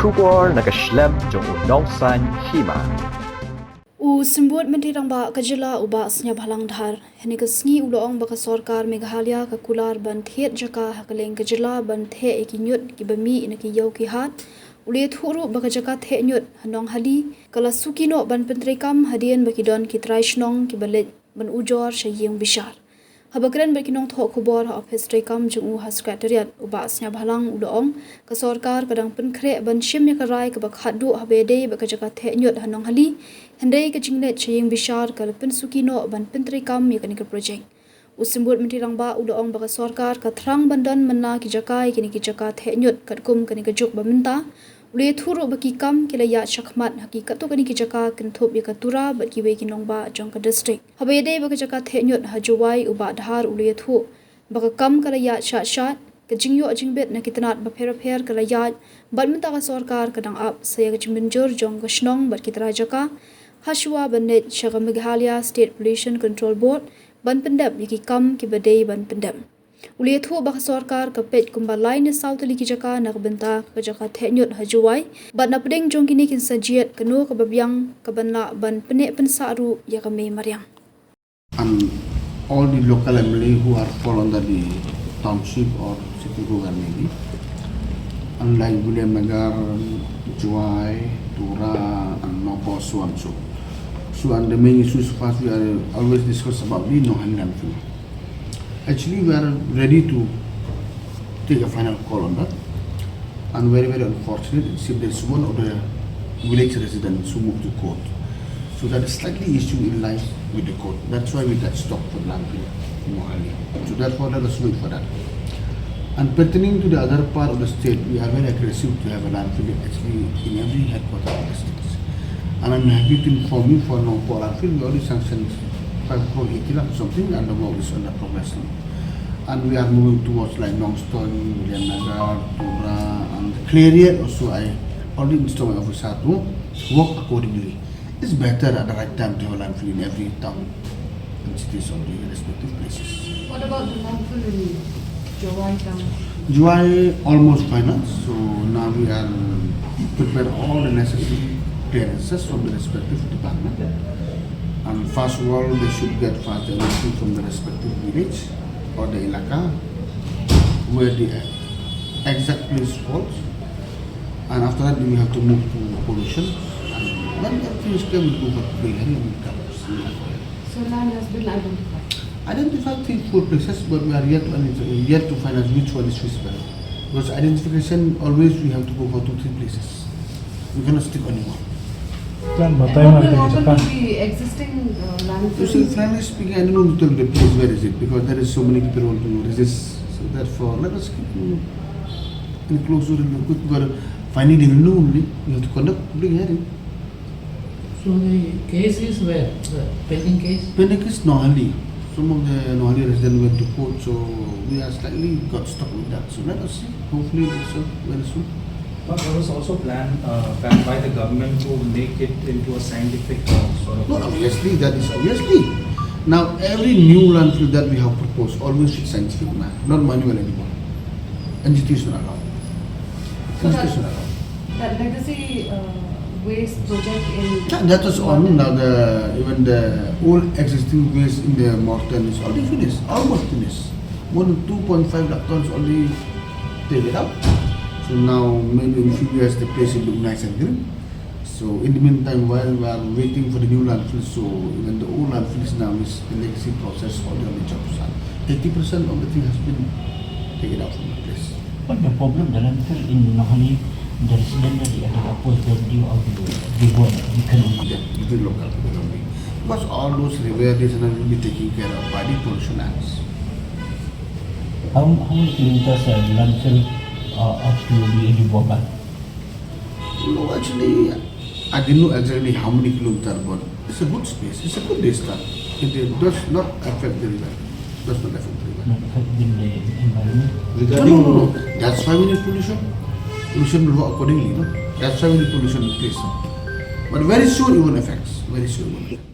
Shubor nakaslem jong unongsan Hima. Simbut mentirang ba kajila uba snya bhalang Dhar hene kasngi uloong ba ka Sorkar Meghalaya ka kular ban Theh Jaka hakaleng kajila ban Theh ki Ñiut ki bami ina ki yau ki hat ule thuru ba ka Jaka Theh Ñiut hanong hali kala sukino ban pentrekam hadien ba ki don ki traishnong ki balet ban ujor shayeng bishar habakren ba ki nong thok khobor ha office trekam jung ha secretariat uba snya bhalang uloong ka Sorkar kadang penkhre ban shim ya ka rai ka ba khadu habede ba ka Jaka Theh Ñiut hanong hali Hendai ke jinglet chayeng bishar kala pensukino ban pentrekam ya kanika project. Usimbut mentirang ba uloong baka Sorkar ka Thrang bandan menna ki Jaka kini ki Jaka Theh Ñiut Katkum kanika juk ba Mynta. Ule thuru baki kam kila ya shakmat hakikat tu kini ki Jaka kentup ya katura bat ki we kinong ba jong ka district. Habede baka Jaka Theh Ñiut hajuwai uba Dhar ule thu baka kam kala ya shat ke jingyo jingbet na kitanat ba pher kala ya bat Mynta ka Sorkar kadang up saya ke jingbenjur jong ka shnong bat kitara Jaka Hashwa Banet Shaka Meghalaya State Pollution Control Board ban pendam yaki kam ki badai ban pendam. Uli thu baka Sorkar ka pet kumba lain South li ki Jaka nak benta ka Jaka Theh Ñiut hajuai ban na pedeng jong kini kin sajiat kanu ka babyang ka banla ban penek pensaru ya ka me maryang. And all the local MLA who are fall under the township or city government, unlike William Nagar, Juai, Tura, and Nopo, so and so. So, and the main issues first we are always discuss about the no-hand landfill. Actually, we are ready to take a final call on that. And very, very unfortunate, it seems there's one of the village residents who moved to court. So that is slightly issue in line with the court. That's why we got stopped for landfill in Mohali. So therefore, let us wait for that. And pertaining to the other part of the state, we are very aggressive to have a landfill actually in every headquarters of the states. And I'm happy to inform you for now for landfill, we already sanctioned 5 crore 80 lakh something and the work is under progress now. And we are moving towards like Longston, William Nagar, Tura, and Clarion also. I already installed my officer to work accordingly. It's better at the right time to have a landfill in every town and cities of the respective places. What about the landfill in Juai town? Juai almost final, so now we are prepare all the necessary clearances from the respective department. And first of all, they should get fast direction from the respective village or the ilaka where the exact place falls. And after that, we have to move to pollution. And when everything is clear, we go for clearing and we come. So land has been identified? Identified 3-4 places, but we are yet to find out which one is feasible. Because identification, always we have to go for 2-3 places. We cannot stick only one. And what will happen to the existing landfill? You see, frankly speaking, I don't know to tell the place where is it, because there is so many people who want to resist. So therefore, let us keep in closer and quick. We are finding the new only. We have to conduct public hearing. So the case is where? The pending case? Pending case Nohali. Some of the Nohali residents went to court, so we are slightly got stuck with that. So let us see. Hopefully, very soon. But there was also planned by the government to make it into a scientific sort of. No, obviously, that is obviously. Now, every new landfill that we have proposed always with scientific map, not manual anymore. Institutional allowed. So that legacy waste project in... That was on. Now, even the old existing waste in the Morton is already finished, almost finished. More than 2.5 lakh tons already taken out. So now, maybe in a few years, the place will look nice and green. So in the meantime, while we are waiting for the new landfill, so even the old landfills now is the legacy process already on the job site. 80% of the thing has been taken out from the place. But the problem, the landfill in Nohali, the resident that opposed the view of the board, we can the local people only. Because all those rivers will be taken care of by the pollution acts. How many kilometers landfill up to the border? No, actually, I didn't know exactly how many kilometers, but it's a good space. It's a good distance. It does not affect the river. Does not affect the river. Not affecting the environment. Regarding no. That's why we need pollution. Pollution will work accordingly. No? That's why we need pollution in place. But very soon it won't affect. Very soon it won't.